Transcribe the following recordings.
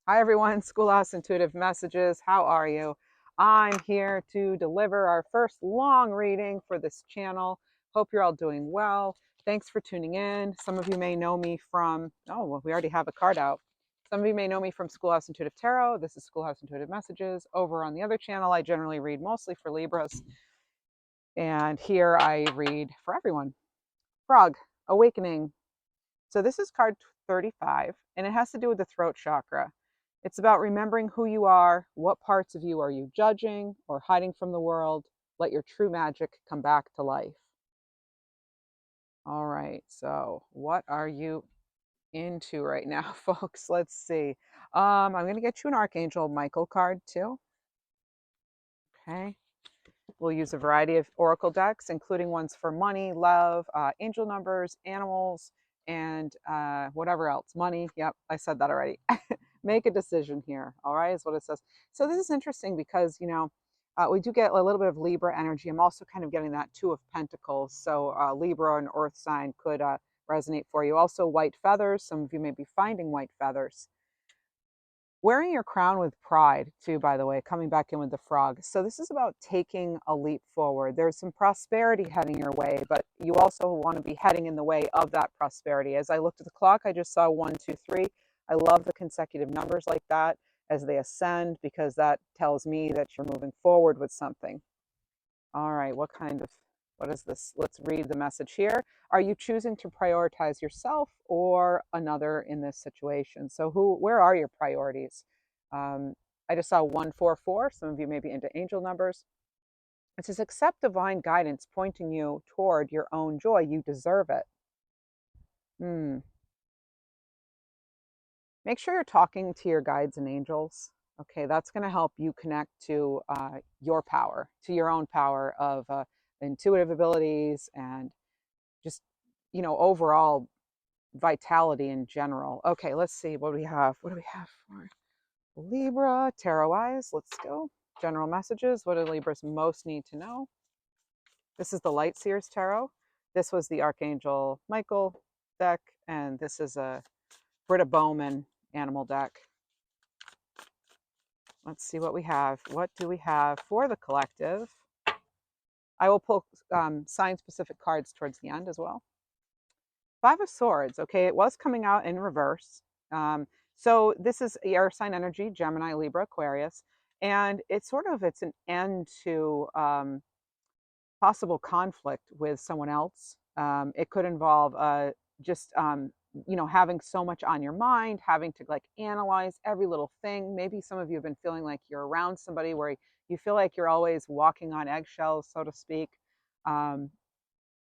Hi, everyone. Schoolhouse Intuitive Messages. How are you? I'm here to deliver our first long reading for this channel. Hope you're all doing well. Thanks for tuning in. Some of you may know me from, oh, well, we already have a card out. Some of you may know me from Schoolhouse Intuitive Tarot. This is Schoolhouse Intuitive Messages. Over on the other channel, I generally read mostly for Libras. And here I read for everyone. Frog, Awakening. So this is card 35, and it has to do with the throat chakra. It's about remembering who you are, what parts of you are you judging or hiding from the world. Let your true magic come back to life. All right, so what are you into right now, folks? Let's see. I'm going to get you an Archangel Michael card too. Okay. We'll use a variety of oracle decks, including ones for money, love, angel numbers, animals, and whatever else. Money. Yep, I said that already. Make a decision here. All right, is what it says. So this is interesting because, we do get a little bit of Libra energy. I'm also kind of getting that Two of Pentacles. So Libra, an earth sign, could resonate for you. Also, white feathers. Some of you may be finding white feathers. Wearing your crown with pride, too, by the way, coming back in with the frog. So this is about taking a leap forward. There's some prosperity heading your way, but you also want to be heading in the way of that prosperity. As I looked at the clock, I just saw 1, 2, 3. I love the consecutive numbers like that as they ascend, because that tells me that you're moving forward with something. All right, what is this? Let's read the message here. Are you choosing to prioritize yourself or another in this situation? So where are your priorities? Um, I just saw 144. Some of you may be into angel numbers. It says, accept divine guidance pointing you toward your own joy. You deserve it. Hmm. Make sure you're talking to your guides and angels. Okay, that's going to help you connect to your power, to your own power of intuitive abilities and just, overall vitality in general. Okay, let's see. What do we have? What do we have for Libra? Tarot eyes. Let's go. General messages. What do Libras most need to know? This is the Light Seers Tarot. This was the Archangel Michael deck, and this is a Britta Bowman animal deck. Let's see what we have. What do we have for the collective? I will pull sign-specific cards towards the end as well. Five of Swords. Okay, it was coming out in reverse. So this is air sign energy, Gemini, Libra, Aquarius, and it's an end to possible conflict with someone else. It could involve just having so much on your mind, having to like analyze every little thing. Maybe some of you have been feeling like you're around somebody where you feel like you're always walking on eggshells, so to speak. Um,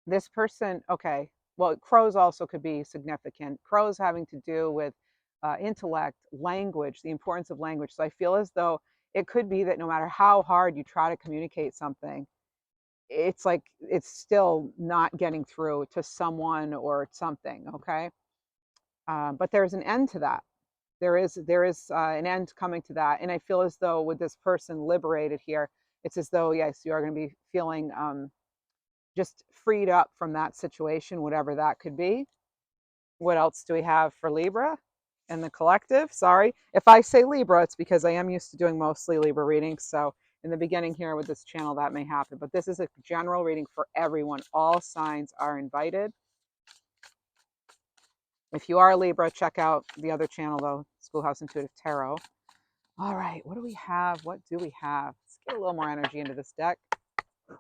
this person, okay, well, crows also could be significant. Crows having to do with intellect, language, the importance of language. So I feel as though it could be that no matter how hard you try to communicate something, it's like it's still not getting through to someone or something. Okay, but there's an end to that. There is an end coming to that, and I feel as though with this person liberated here, it's as though yes, you are going to be feeling just freed up from that situation, whatever that could be. What else do we have for Libra and the collective? Sorry, if I say Libra, it's because I am used to doing mostly Libra readings. So in the beginning here with this channel, that may happen. But this is a general reading for everyone. All signs are invited. If you are a Libra, check out the other channel, though, Schoolhouse Intuitive Tarot. All right, what do we have? What do we have? Let's get a little more energy into this deck. All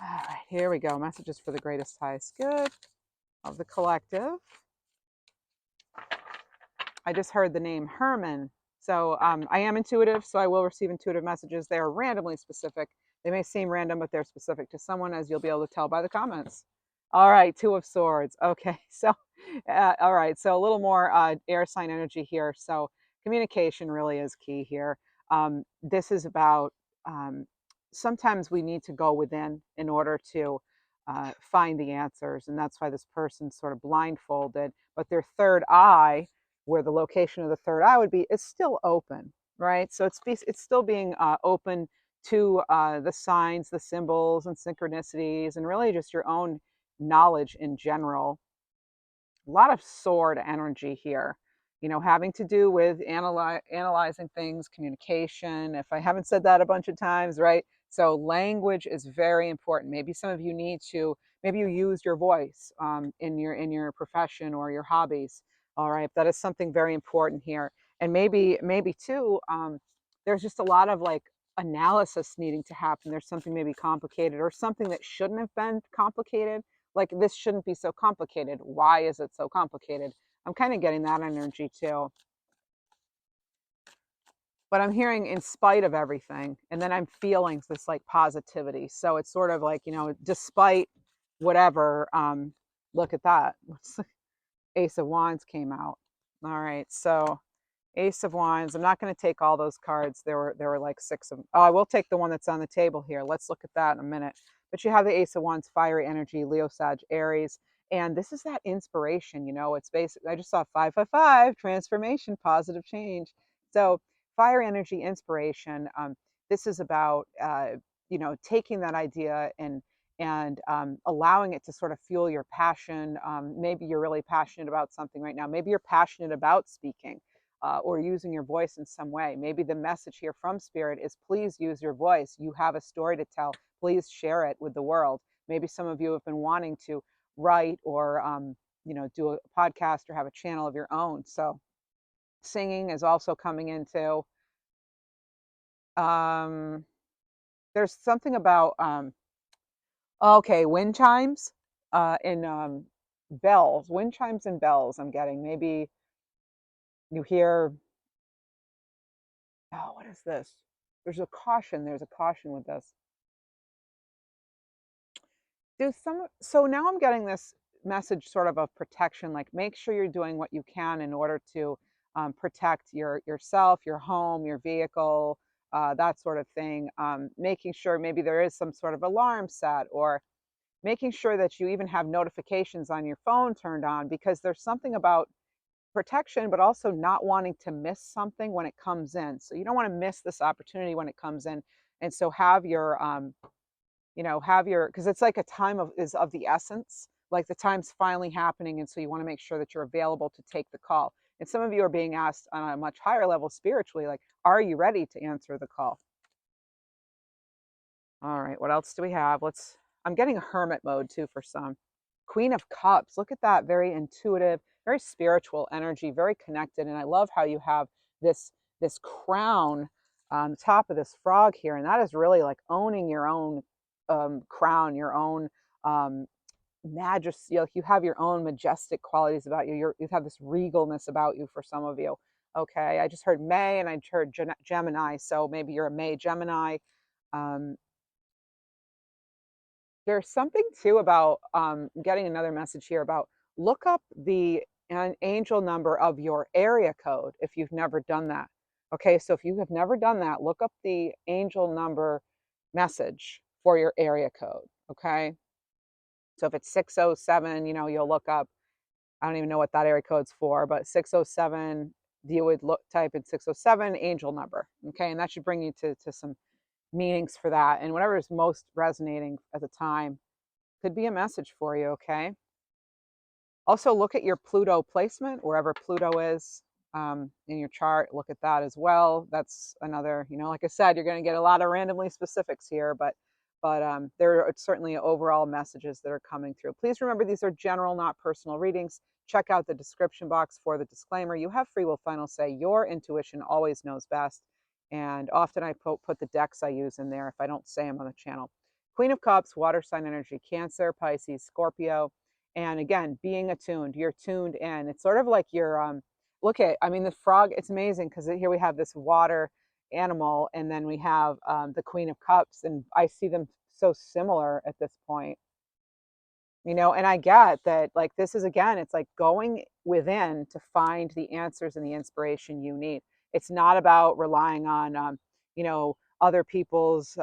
right, here we go. Messages for the greatest, highest good of the collective. I just heard the name Herman. So I am intuitive, so I will receive intuitive messages. They are randomly specific. They may seem random, but they're specific to someone, as you'll be able to tell by the comments. All right, Two of Swords. Okay, so all right, so a little more air sign energy here. So communication really is key here. This is about sometimes we need to go within in order to find the answers, and that's why this person's sort of blindfolded, but their third eye, where the location of the third eye would be, is still open, right? So it's still being open to the signs, the symbols, and synchronicities, and really just your own knowledge in general. A lot of sword energy here. having to do with analyzing things, communication. If I haven't said that a bunch of times, right? So language is very important. Maybe some of you need to, maybe you use your voice in your profession or your hobbies. All right, that is something very important here. And maybe too, there's just a lot of like analysis needing to happen. There's something maybe complicated or something that shouldn't have been complicated. Like this shouldn't be so complicated. Why is it so complicated? I'm kind of getting that energy too. But I'm hearing in spite of everything. And then I'm feeling this like positivity. So it's sort of like, despite whatever, look at that. Ace of Wands came out. All right. So Ace of Wands. I'm not going to take all those cards. There were like six of them. Oh, I will take the one that's on the table here. Let's look at that in a minute. But you have the Ace of Wands, fiery energy, Leo, Sag, Aries. And this is that inspiration, it's basically, I just saw 555, transformation, positive change. So fire energy, inspiration. This is about, taking that idea and allowing it to sort of fuel your passion. Maybe you're really passionate about something right now. Maybe you're passionate about speaking or using your voice in some way. Maybe the message here from Spirit is please use your voice. You have a story to tell. Please share it with the world. Maybe some of you have been wanting to write or do a podcast or have a channel of your own. So singing is also coming into. There's something about okay, wind chimes and bells, wind chimes and bells. I'm getting maybe you hear. Oh, what is this? There's a caution. There's a caution with this. So now I'm getting this message sort of protection, like make sure you're doing what you can in order to protect yourself, your home, your vehicle, that sort of thing. Making sure maybe there is some sort of alarm set, or making sure that you even have notifications on your phone turned on, because there's something about protection, but also not wanting to miss something when it comes in. So you don't want to miss this opportunity when it comes in. And so have your because it's like a time is of the essence, like the time's finally happening, and so you want to make sure that you're available to take the call. And some of you are being asked on a much higher level spiritually, like, are you ready to answer the call? All right, what else do we have? I'm getting a hermit mode too for some. Queen of Cups, look at that, very intuitive, very spiritual energy, very connected. And I love how you have this crown on top of this frog here, and that is really like owning your own crown, your own majesty. Like you have your own majestic qualities about you. You have this regalness about you for some of you. Okay, I just heard May and I heard Gemini, so maybe you're a May Gemini. Um, there's something too about getting another message here about look up the an angel number of your area code if you've never done that. Okay, so if you have never done that, look up the angel number message for your area code. Okay, so if it's 607, you'll look up, I don't even know what that area code's for, but 607, you would type in 607 angel number. Okay, and that should bring you to some meanings for that. And whatever is most resonating at the time could be a message for you. Okay. Also, look at your Pluto placement, wherever Pluto is in your chart. Look at that as well. That's another, like I said, you're going to get a lot of randomly specifics here, but there are certainly overall messages that are coming through. Please remember, these are general, not personal readings. Check out the description box for the disclaimer. You have free will, final say. Your intuition always knows best. And often I put the decks I use in there if I don't say them on the channel. Queen of Cups, water sign energy, Cancer, Pisces, Scorpio. And again, being attuned, you're tuned in. It's sort of like you're look at, I mean, the frog, it's amazing because here we have this water animal, and then we have the Queen of Cups, and I see them so similar at this point. And I get that, like, this is, again, it's like going within to find the answers and the inspiration you need. It's not about relying on other people's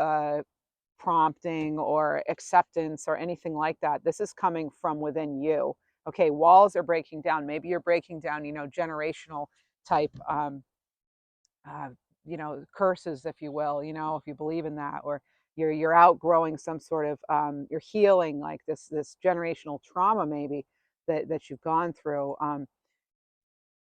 prompting or acceptance or anything like that. This is coming from within you. Okay, walls are breaking down. Maybe you're breaking down, generational type, uh, curses, if you will, if you believe in that, or you're outgrowing some sort of, you're healing like this generational trauma maybe that you've gone through.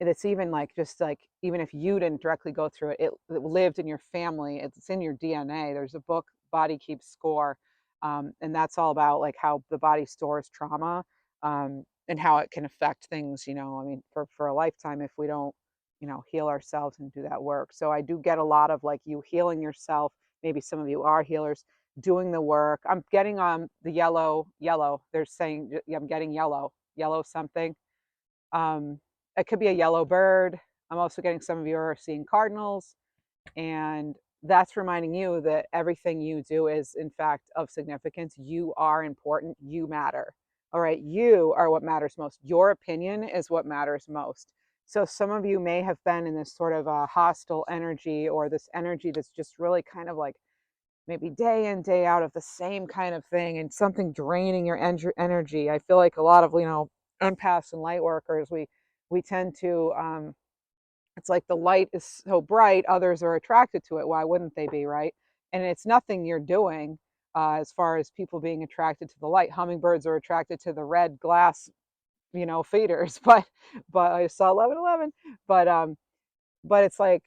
it's even like, just like, even if you didn't directly go through it, it lived in your family. It's in your DNA. There's a book, Body Keeps Score, and that's all about like how the body stores trauma, and how it can affect things. I mean, for a lifetime if we don't, heal ourselves and do that work. So I do get a lot of like you healing yourself. Maybe some of you are healers doing the work. I'm getting the yellow. They're saying, yeah, I'm getting yellow something. Um, it could be a yellow bird. I'm also getting some of you are seeing cardinals, and that's reminding you that everything you do is, in fact, of significance. You are important. You matter. All right. You are what matters most. Your opinion is what matters most. So some of you may have been in this sort of a hostile energy, or this energy that's just really kind of like maybe day in day out of the same kind of thing, and something draining your energy. I feel like a lot of empaths and light workers, we tend to it's like the light is so bright, others are attracted to it. Why wouldn't they be, right? And it's nothing you're doing, as far as people being attracted to the light. Hummingbirds are attracted to the red glass, feeders. But I saw 1111. But it's like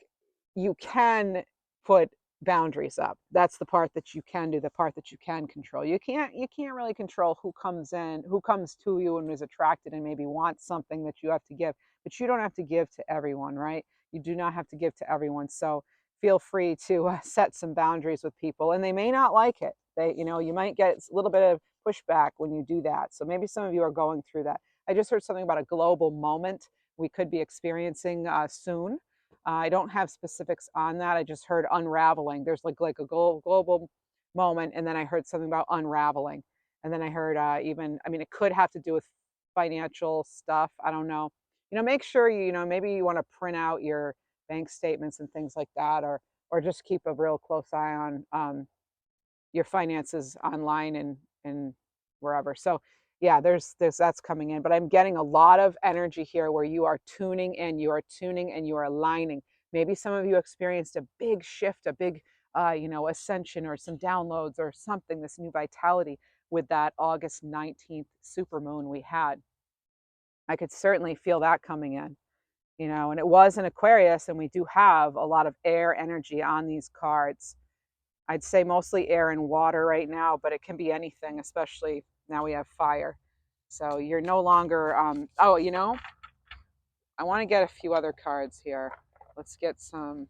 you can put boundaries up. That's the part that you can do, the part that you can control. You can't really control who comes in, who comes to you and is attracted and maybe wants something that you have to give, but you don't have to give to everyone, right? You do not have to give to everyone. So feel free to set some boundaries with people, and they may not like it. You might get a little bit of pushback when you do that. So maybe some of you are going through that. I just heard something about a global moment we could be experiencing soon. I don't have specifics on that. I just heard unraveling. There's like a global moment, and then I heard something about unraveling, and then I heard even. I mean, it could have to do with financial stuff. I don't know. Make sure maybe you want to print out your bank statements and things like that, or just keep a real close eye on your finances online and wherever. So yeah, there's that's coming in, but I'm getting a lot of energy here where you are tuning in, you are aligning. Maybe some of you experienced a big shift, a big ascension, or some downloads or something, this new vitality with that August 19th supermoon we had. I could certainly feel that coming in. And it was an Aquarius, and we do have a lot of air energy on these cards. I'd say mostly air and water right now, but it can be anything, especially now we have fire. So you're no longer, oh, I want to get a few other cards here. Let's get some,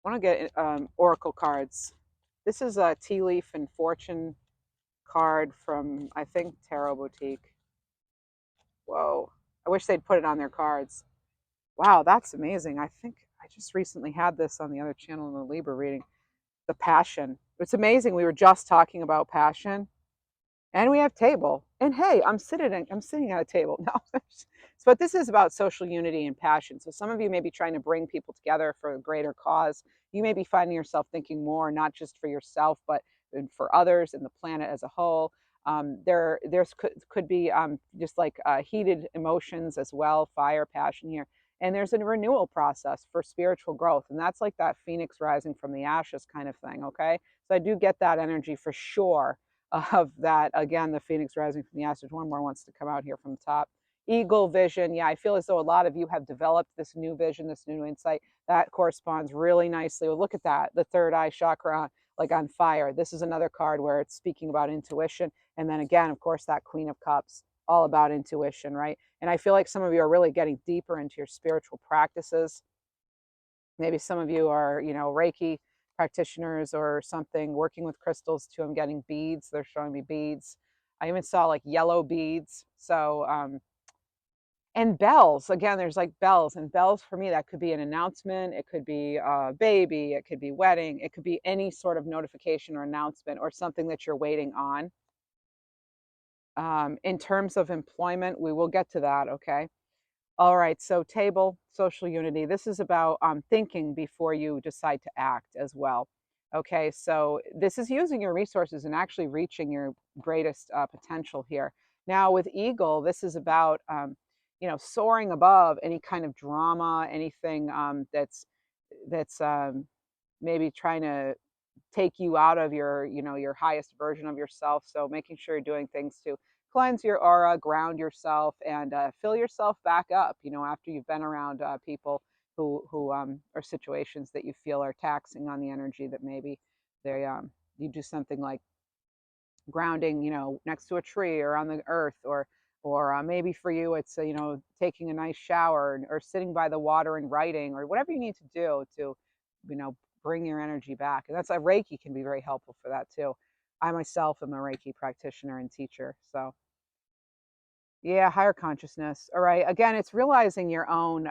I want to get oracle cards. This is a tea leaf and fortune card from, I think, Tarot Boutique. Whoa. I wish they'd put it on their cards. Wow, that's amazing. I think I just recently had this on the other channel in the Libra reading. The passion. It's amazing. We were just talking about passion, and we have table. And hey, I'm sitting at a table. No. But this is about social unity and passion. So some of you may be trying to bring people together for a greater cause. You may be finding yourself thinking more, not just for yourself, but for others and the planet as a whole. There's could be just like heated emotions as well, fire, passion here. And there's a renewal process for spiritual growth. And that's like that phoenix rising from the ashes kind of thing. Okay. So I do get that energy for sure of that. Again, the phoenix rising from the ashes. One more wants to come out here from the top. Eagle vision. Yeah, I feel as though a lot of you have developed this new vision, this new insight that corresponds really nicely. Well, look at that. The third eye chakra, like on fire. This is another card where it's speaking about intuition. And then again, of course, that Queen of Cups, all about intuition, right? And I feel like some of you are really getting deeper into your spiritual practices. Maybe some of you are, Reiki practitioners or something, working with crystals too. I'm getting beads. They're showing me beads. I even saw like yellow beads. So, and bells. Again, there's like bells, and bells for me, that could be an announcement. It could be a baby. It could be wedding. It could be any sort of notification or announcement or something that you're waiting on. In terms of employment, we will get to that. Okay. All right, so table, social unity. This is about thinking before you decide to act as well. Okay, so this is using your resources and actually reaching your greatest potential here. Now with eagle, this is about soaring above any kind of drama, anything that's maybe trying to take you out of your highest version of yourself. So making sure you're doing things to cleanse your aura, ground yourself, and fill yourself back up. After you've been around people who or situations that you feel are taxing on the energy, that maybe they you do something like grounding, next to a tree or on the earth, or maybe for you it's taking a nice shower, or sitting by the water and writing, or whatever you need to do to you know bring your energy back. And that's a Reiki can be very helpful for that too. I myself am a Reiki practitioner and teacher, so yeah, higher consciousness. All right. Again, it's realizing your own.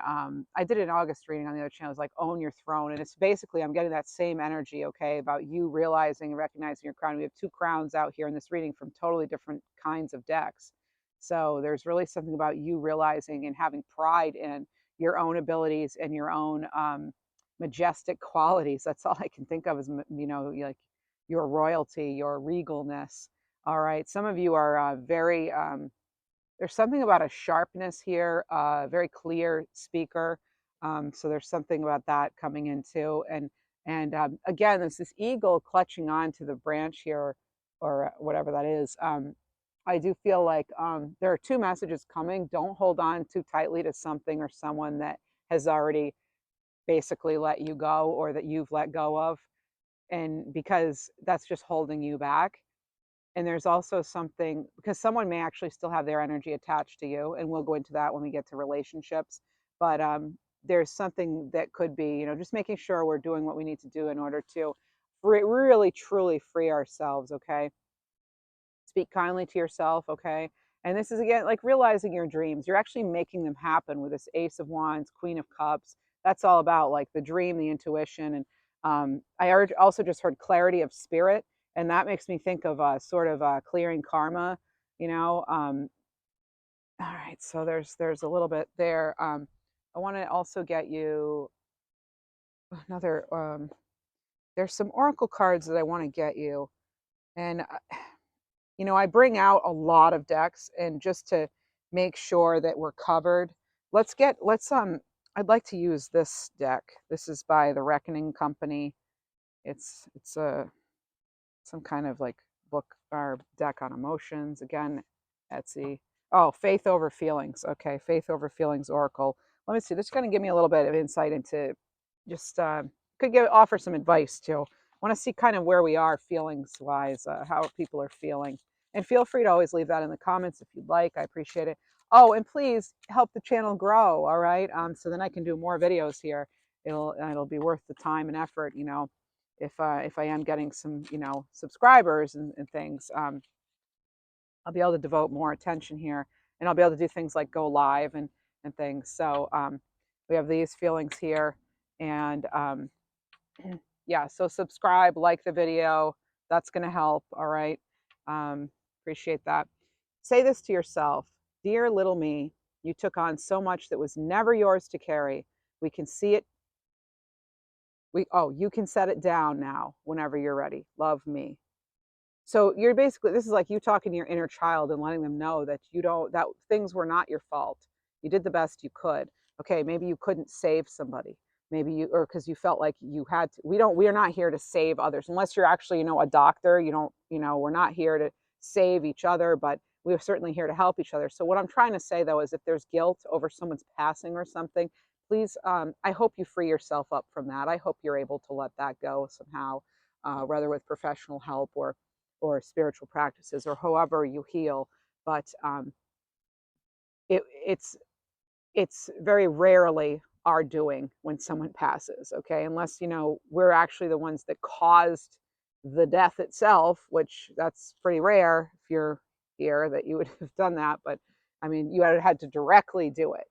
I did an August reading on the other channel. It's like own your throne. And it's basically, I'm getting that same energy, okay, about you realizing and recognizing your crown. We have two crowns out here in this reading from totally different kinds of decks. So there's really something about you realizing and having pride in your own abilities and your own majestic qualities. That's all I can think of as, like your royalty, your regalness. All right. Some of you are very, there's something about a sharpness here, very clear speaker. So there's something about that coming in too. And again, there's this eagle clutching on to the branch here, or whatever that is. I do feel like there are two messages coming. Don't hold on too tightly to something or someone that has already basically let you go, or that you've let go of, and because that's just holding you back. And there's also something, because someone may actually still have their energy attached to you, and we'll go into that when we get to relationships. But there's something that could be, just making sure we're doing what we need to do in order to really truly free ourselves. Okay, speak kindly to yourself. Okay, and this is again like realizing your dreams. You're actually making them happen with this Ace of Wands, Queen of Cups. That's all about like the dream, the intuition. And I also just heard clarity of spirit, and that makes me think of sort of clearing karma. All right, so there's a little bit there. I want to also get you another. There's some oracle cards that I want to get you, and I bring out a lot of decks, and just to make sure that we're covered, let's I'd like to use this deck. This is by the Reckoning Company. It's a some kind of like book or deck on emotions. Again, Etsy. Oh, Faith Over Feelings. Okay, Faith Over Feelings Oracle. Let me see. This is going to give me a little bit of insight into just offer some advice too. I want to see kind of where we are feelings wise, how people are feeling. And feel free to always leave that in the comments if you'd like. I appreciate it. Oh, and please help the channel grow. All right. So then I can do more videos here. It'll be worth the time and effort, if I am getting some, subscribers and things. I'll be able to devote more attention here, and I'll be able to do things like go live and things. So we have these feelings here, and yeah, so subscribe, like the video. That's going to help. All right. Appreciate that. Say this to yourself: dear little me, you took on so much that was never yours to carry. We can see it. You can set it down now whenever you're ready. Love, me. So you're basically, this is like you talking to your inner child and letting them know that that things were not your fault. You did the best you could. Okay, maybe you couldn't save somebody. Or because you felt like you had to. We are not here to save others unless you're actually, a doctor. We're not here to save each other, but we're certainly here to help each other. So what I'm trying to say though is if there's guilt over someone's passing or something, please, I hope you free yourself up from that. I hope you're able to let that go somehow, whether with professional help or spiritual practices, or however you heal. But it's very rarely our doing when someone passes. Okay, unless we're actually the ones that caused the death itself, which that's pretty rare if you're here that you would have done that. But I mean, you had to directly do it.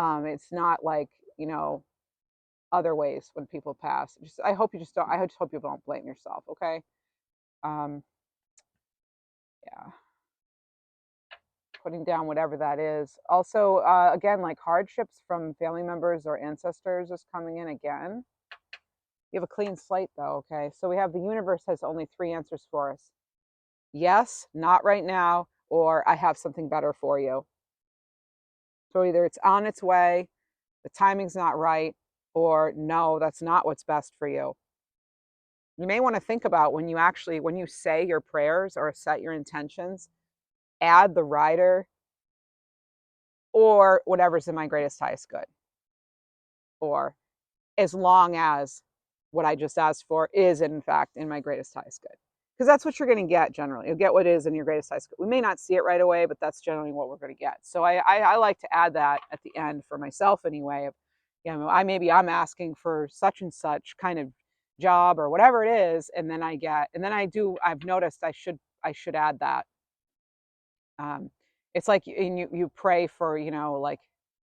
It's not like other ways when people pass. I hope you just don't. I just hope you don't blame yourself. Okay. um yeah, putting down whatever that is. Also, again, like hardships from family members or ancestors is coming in again. You have a clean slate though. Okay, so we have the universe has only three answers for us: yes, not right now, or I have something better for you. So either it's on its way, the timing's not right, or no, that's not what's best for you. You may want to think about when you say your prayers or set your intentions, add the rider or whatever's in my greatest highest good, or as long as what I just asked for is in fact in my greatest highest good. Because that's what you're going to get generally. You'll get what is in your greatest highest good. We may not see it right away, but that's generally what we're going to get. So I like to add that at the end for myself anyway. Of, I'm asking for such and such kind of job or whatever it is, and then I've noticed I should add that. It's like you pray for, like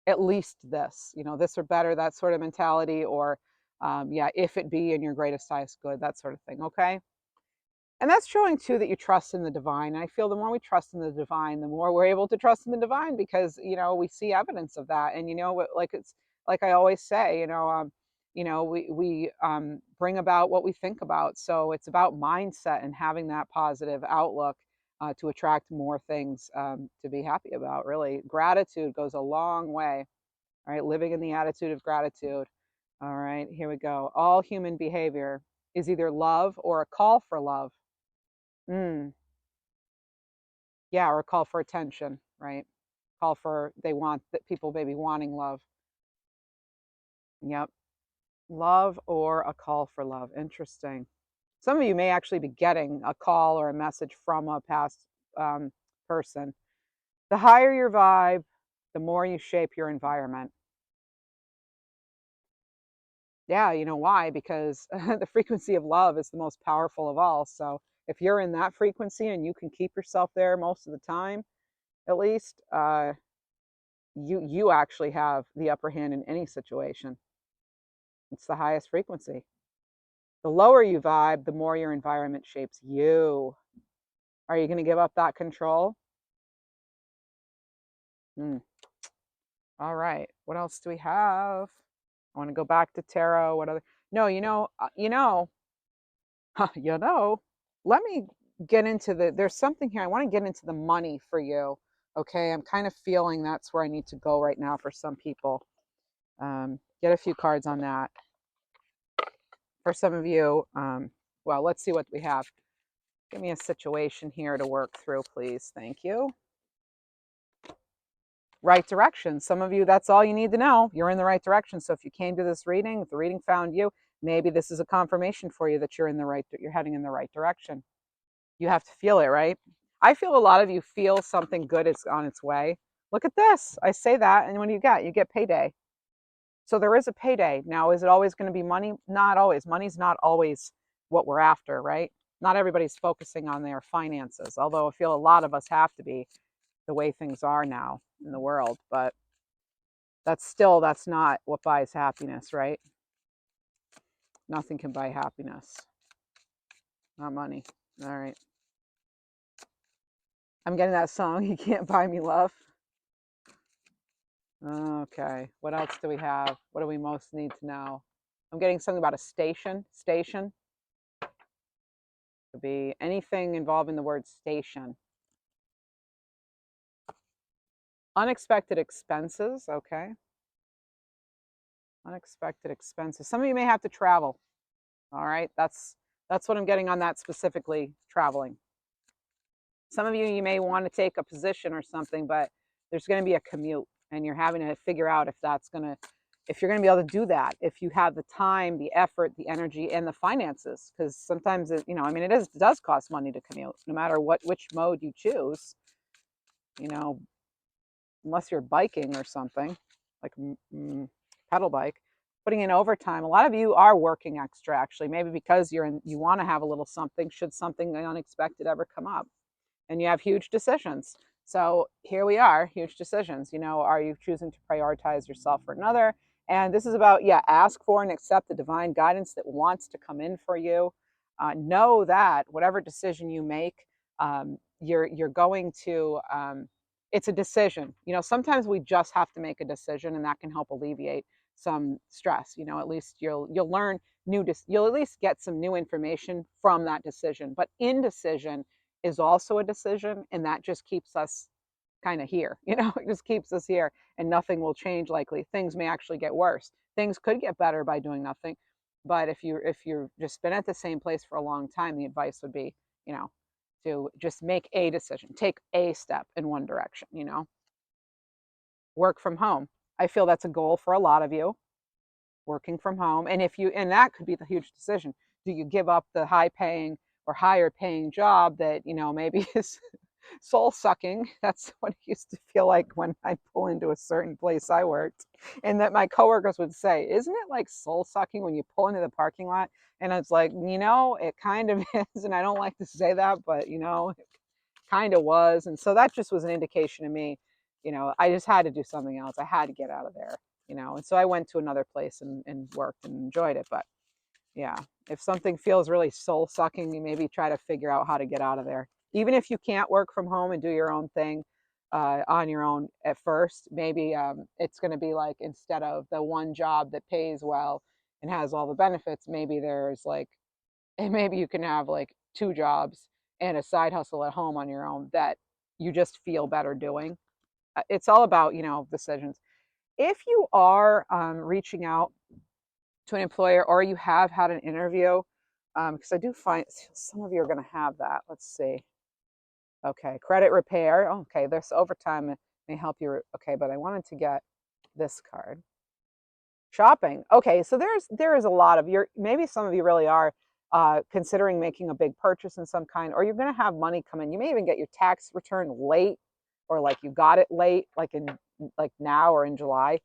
at least this, this or better, that sort of mentality, or yeah, if it be in your greatest highest good, that sort of thing. Okay. And that's showing too that you trust in the divine. And I feel the more we trust in the divine, the more we're able to trust in the divine, because we see evidence of that. And like it's like I always say, we bring about what we think about. So it's about mindset and having that positive outlook to attract more things to be happy about. Really, gratitude goes a long way. All right, living in the attitude of gratitude. All right, here we go. All human behavior is either love or a call for love. Mm, yeah, or a call for attention, right? Call for they want that people may be wanting love. Yep. Love or a call for love. Interesting. Some of you may actually be getting a call or a message from a past person. The higher your vibe, the more you shape your environment. Yeah, you know why? Because the frequency of love is the most powerful of all. So if you're in that frequency and you can keep yourself there most of the time, at least, you actually have the upper hand in any situation. It's the highest frequency. The lower you vibe, the more your environment shapes you. Are you going to give up that control? Hmm. All right. What else do we have? I want to go back to tarot. What other? No, you know. Let me get into There's something here. I want to get into the money for you. Okay, I'm kind of feeling that's where I need to go right now for some people. Get a few cards on that. For some of you, well, let's see what we have. Give me a situation here to work through, please. Thank you. Right direction. Some of you, that's all you need to know. You're in the right direction. So if you came to this reading, if the reading found you, maybe this is a confirmation for you that you're heading in the right direction. You have to feel it, right? I feel a lot of you feel something good is on its way. Look at this. I say that, and what do you get? You get payday. So there is a payday. Now, is it always going to be money? Not always. Money's not always what we're after, right? Not everybody's focusing on their finances, although I feel a lot of us have to be the way things are now in the world. But that's not what buys happiness, right? Nothing can buy happiness. Not money. All right. I'm getting that song, You Can't Buy Me Love. Okay. What else do we have? What do we most need to know? I'm getting something about a station. Station. Could be anything involving the word station. Unexpected expenses. Okay. Unexpected expenses. Some of you may have to travel. All right. That's what I'm getting on that specifically, traveling. Some of you may want to take a position or something, but there's going to be a commute, and you're having to figure out if you're going to be able to do that, if you have the time, the effort, the energy, and the finances. Because sometimes it does cost money to commute, no matter which mode you choose. Unless you're biking or something like pedal bike, putting in overtime. A lot of you are working extra, actually, maybe because you want to have a little something should something unexpected ever come up. And you have huge decisions. So here we are, huge decisions. Are you choosing to prioritize yourself or another? And this is about, ask for and accept the divine guidance that wants to come in for you. Know that whatever decision you make, you're going to, it's a decision. Sometimes we just have to make a decision, and that can help alleviate some stress. At least you'll learn you'll at least get some new information from that decision. But indecision is also a decision, and that just keeps us kind of here. It just keeps us here, and nothing will change. Likely things may actually get worse. Things could get better by doing nothing, But if you've just been at the same place for a long time, the advice would be, you know, to just make a decision, take a step in one direction, work from home. I feel that's a goal for a lot of you, working from home. And that could be the huge decision. Do you give up the high paying or higher paying job that, maybe is soul sucking? That's what it used to feel like when I pull into a certain place I worked. And that my coworkers would say, isn't it like soul sucking when you pull into the parking lot? And it's like, it kind of is. And I don't like to say that, but it kind of was. And so that just was an indication to me, I just had to do something else. I had to get out of there, and so I went to another place and worked and enjoyed it. But yeah, if something feels really soul sucking, you maybe try to figure out how to get out of there. Even if you can't work from home and do your own thing on your own at first, maybe it's going to be like, instead of the one job that pays well and has all the benefits, maybe there's like, and maybe you can have like two jobs and a side hustle at home on your own that you just feel better doing. It's all about, decisions. If you are reaching out to an employer, or you have had an interview, because I do find some of you are going to have that. Let's see. Okay, credit repair. Okay, this overtime may help you. Okay, but I wanted to get this card. Shopping. Okay, so there is a lot of your, maybe some of you really are considering making a big purchase in some kind, or you're going to have money come in. You may even get your tax return late, or like you got it late, like now or in July.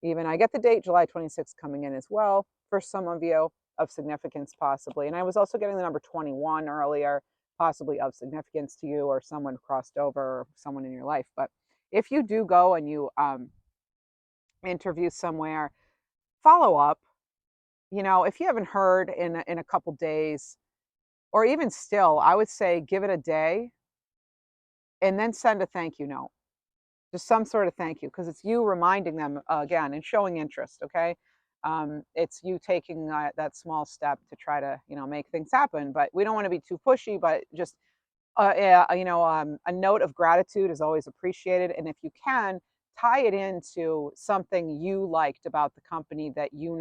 Even I get the date July 26th coming in as well for some of you, of significance possibly. And I was also getting the number 21 earlier, possibly of significance to you, or someone crossed over, or someone in your life. But if you do go and you interview somewhere, follow up. If you haven't heard in a couple days, or even still, I would say give it a day and then send a thank you note, just some sort of thank you, because it's you reminding them again and showing interest. Okay, it's you taking that small step to try to make things happen. But we don't want to be too pushy, but just yeah, a note of gratitude is always appreciated. And if you can, tie it into something you liked about the company that you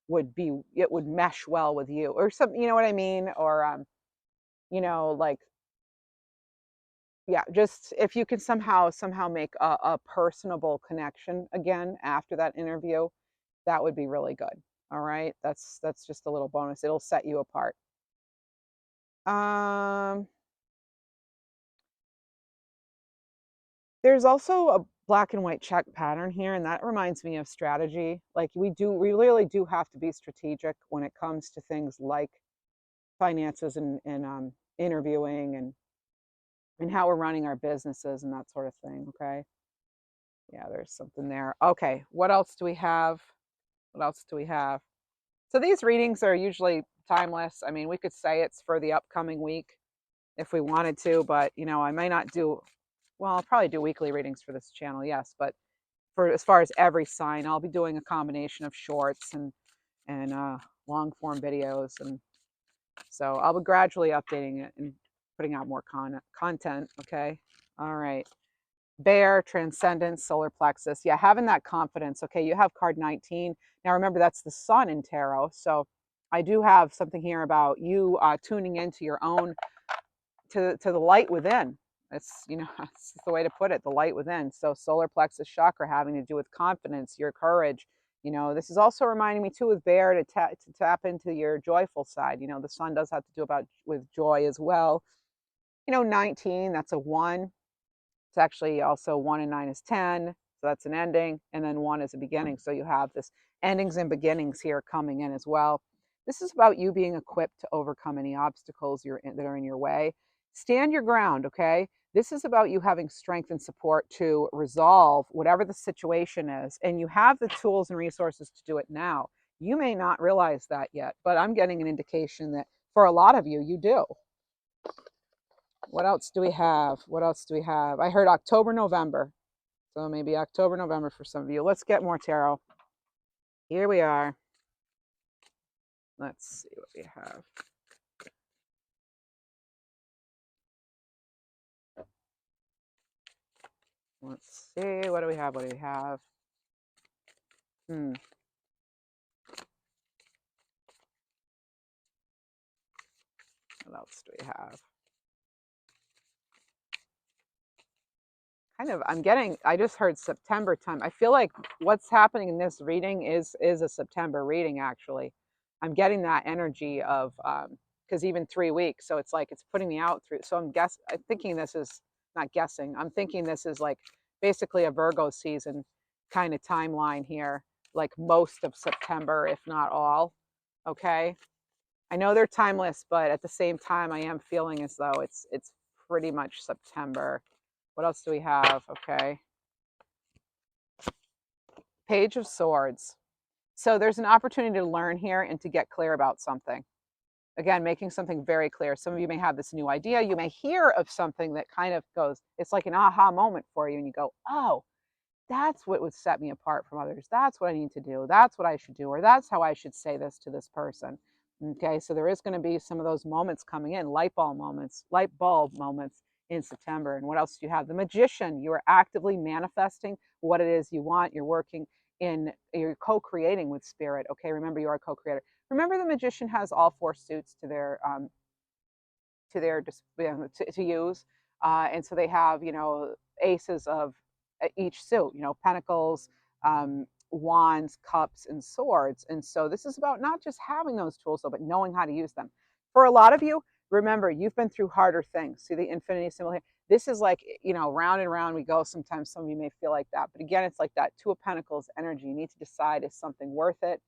it would mesh well with you, or something, you know what I mean? Or like, yeah, just if you can somehow make a personable connection again after that interview, that would be really good. All right, that's just a little bonus. It'll set you apart. Um, there's also a black and white check pattern here, and that reminds me of strategy. Like we really do have to be strategic when it comes to things like finances and interviewing and how we're running our businesses and that sort of thing. Okay. Yeah, there's something there. Okay, what else do we have? What else do we have? So these readings are usually timeless. I mean, we could say it's for the upcoming week if we wanted to, but I may not do, well, I'll probably do weekly readings for this channel, yes, but for as far as every sign, I'll be doing a combination of shorts and long form videos, and so I'll be gradually updating it and putting out more content. Okay, all right. Bear, transcendence, solar plexus. Yeah, having that confidence. Okay, you have card 19. Now remember, that's the sun in tarot. So I do have something here about you tuning into your own, to the light within. It's it's the way to put it, the light within. So solar plexus chakra having to do with confidence, your courage. This is also reminding me too with bear to tap into your joyful side. The sun does have to do about with joy as well. 19, that's a 1. It's actually also 1 and 9 is 10. So that's an ending. And then 1 is a beginning. So you have this endings and beginnings here coming in as well. This is about you being equipped to overcome any obstacles that are in your way. Stand your ground, okay? This is about you having strength and support to resolve whatever the situation is. And you have the tools and resources to do it now. You may not realize that yet, but I'm getting an indication that for a lot of you, you do. What else do we have? What else do we have? I heard October, November. So maybe October, November for some of you. Let's get more tarot. Here we are. Let's see what we have. Let's see. What do we have? What do we have? else do we have? I just heard September time. I feel like what's happening in this reading is a September reading, actually. I'm getting that energy of, because even 3 weeks, so it's like it's putting me out through. So I'm thinking this is not guessing. I'm thinking this is like basically a Virgo season kind of timeline here, like most of September, if not all. Okay. I know they're timeless, but at the same time, I am feeling as though it's pretty much September. What else do we have? Okay. Page of Swords. So there's an opportunity to learn here and to get clear about something. Again, making something very clear. Some of you may have this new idea. You may hear of something that kind of goes, it's like an aha moment for you, and you go, oh, that's what would set me apart from others. That's what I need to do. That's what I should do, or that's how I should say this to this person. Okay, so there is going to be some of those moments coming in, light bulb moments in September. And what else do you have? The Magician. You are actively manifesting what it is you want. You're co-creating with spirit. Okay, remember you are a co-creator. Remember the Magician has all four suits to to use, and so they have aces of each suit, pentacles, wands, cups, and swords. And so this is about not just having those tools though, but knowing how to use them. For a lot of you, remember, you've been through harder things. See the infinity symbol here? This is like, round and round we go. Sometimes some of you may feel like that, but again, it's like that Two of Pentacles energy. You need to decide, is something worth it?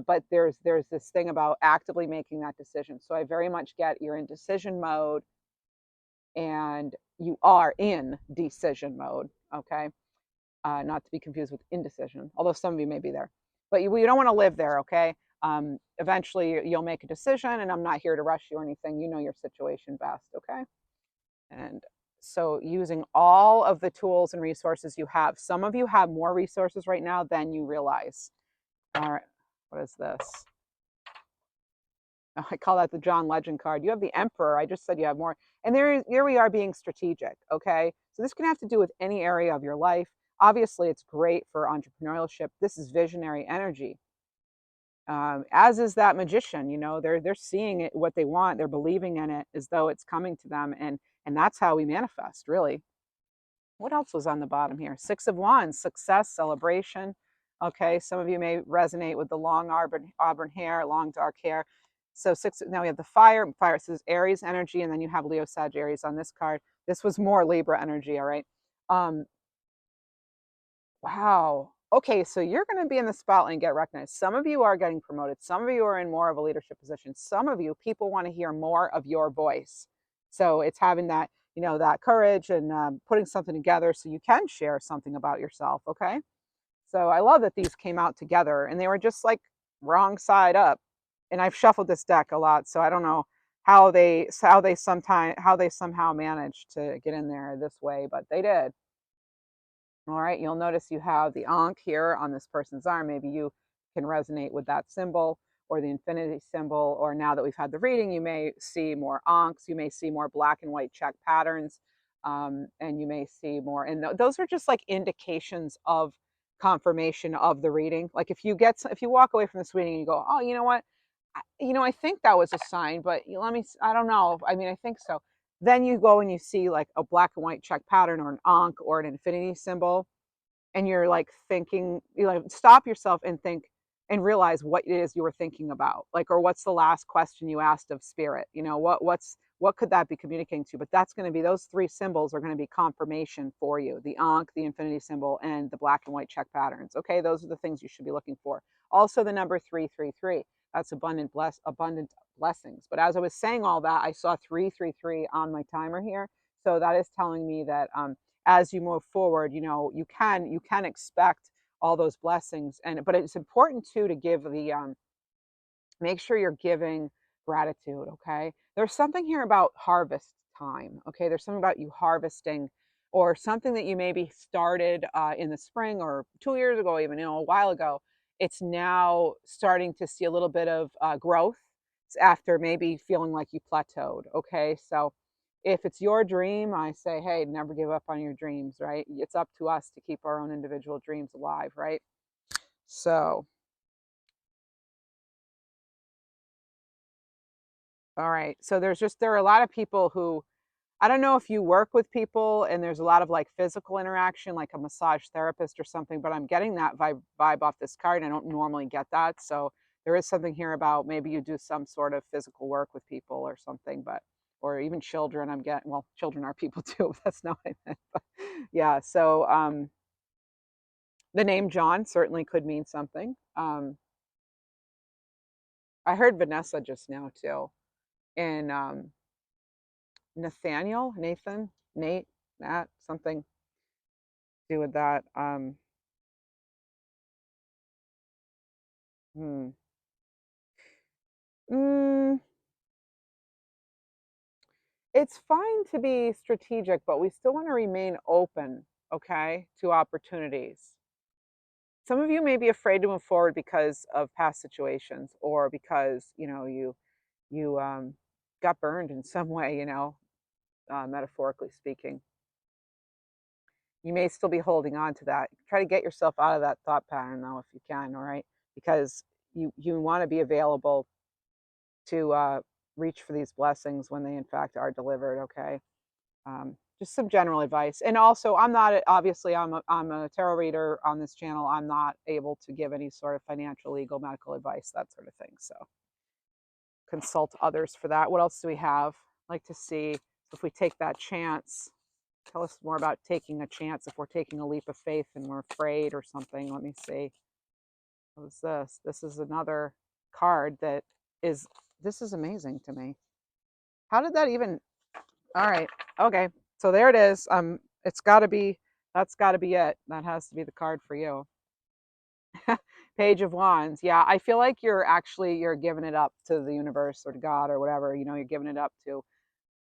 But there's this thing about actively making that decision. So I very much get you're in decision mode, and you are in decision mode. Okay, not to be confused with indecision, although some of you may be there, but you don't want to live there. Okay, eventually you'll make a decision, and I'm not here to rush you or anything. You know your situation best. Okay, and so using all of the tools and resources you have. Some of you have more resources right now than you realize. All right, what is this? I call that the John Legend card. You have the Emperor. I just said you have more. And here we are being strategic. Okay. So this can have to do with any area of your life. Obviously, it's great for entrepreneurship. This is visionary energy. As is that Magician. They're seeing it, what they want. They're believing in it as though it's coming to them. And that's how we manifest, really. What else was on the bottom here? Six of Wands, success, celebration. Okay, some of you may resonate with the long auburn hair, long dark hair. So now we have the fire. Fire says Aries energy, and then you have Leo, Sagittarius on this card. This was more Libra energy, all right? Wow. Okay, so you're going to be in the spotlight and get recognized. Some of you are getting promoted. Some of you are in more of a leadership position. Some of you, people want to hear more of your voice. So it's having that, that courage and putting something together so you can share something about yourself. Okay. So I love that these came out together, and they were just like wrong side up. And I've shuffled this deck a lot, so I don't know how they somehow managed to get in there this way, but they did. All right, you'll notice you have the Ankh here on this person's arm. Maybe you can resonate with that symbol or the infinity symbol, or now that we've had the reading, you may see more Ankhs, you may see more black and white check patterns, and you may see more. And those are just like indications of confirmation of the reading. Like if you walk away from this reading and you go, oh, you know what? I think that was a sign, but I don't know. I mean, I think so. Then you go and you see like a black and white check pattern or an ankh or an infinity symbol, and you're like thinking, stop yourself and think and realize what it is you were thinking about, like, or what's the last question you asked of spirit. What could that be communicating to you? But that's going to be, those three symbols are going to be confirmation for you: the ankh, the infinity symbol, and the black and white check patterns. Okay, those are the things you should be looking for. Also, the number 333. That's abundant blessings. But as I was saying all that, I saw 333 on my timer here, so that is telling me that as you move forward, you can expect all those blessings. But it's important too to give make sure you're giving gratitude. Okay, there's something here about harvest time. Okay, there's something about you harvesting, or something that you maybe started in the spring or 2 years ago, even a while ago. It's now starting to see a little bit of growth after maybe feeling like you plateaued. Okay, so if it's your dream, I say, hey, never give up on your dreams, right? It's up to us to keep our own individual dreams alive, right? So, All right. So there are a lot of people who, I don't know if you work with people and there's a lot of like physical interaction, like a massage therapist or something, but I'm getting that vibe off this card. I don't normally get that. So there is something here about maybe you do some sort of physical work with people or something, but or even children. I'm getting, well, children are people too. That's not what I meant. But yeah. So the name John certainly could mean something. I heard Vanessa just now too. And Nathaniel, Nathan, Nate, Matt, something to do with that. Hmm. Mm, it's fine to be strategic, but we still want to remain open, okay, to opportunities. Some of you may be afraid to move forward because of past situations or because, you got burned in some way, metaphorically speaking. You may still be holding on to that. Try to get yourself out of that thought pattern though if you can, all right? Because you want to be available to reach for these blessings when they in fact are delivered, okay? Just some general advice. And also, I'm not obviously I'm a tarot reader on this channel. I'm not able to give any sort of financial, legal, medical advice, that sort of thing. So consult others for that. What else do we have? I'd like to see if we take that chance. Tell us more about taking a chance. If we're taking a leap of faith and we're afraid or something. Let me see. What is this? This is another card that is. This is amazing to me. How did that even? All right. Okay. So there it is. It's got to be. That's got to be it. That has to be the card for you. Page of Wands. Yeah, I feel like you're giving it up to the universe or to God or whatever. You're giving it up to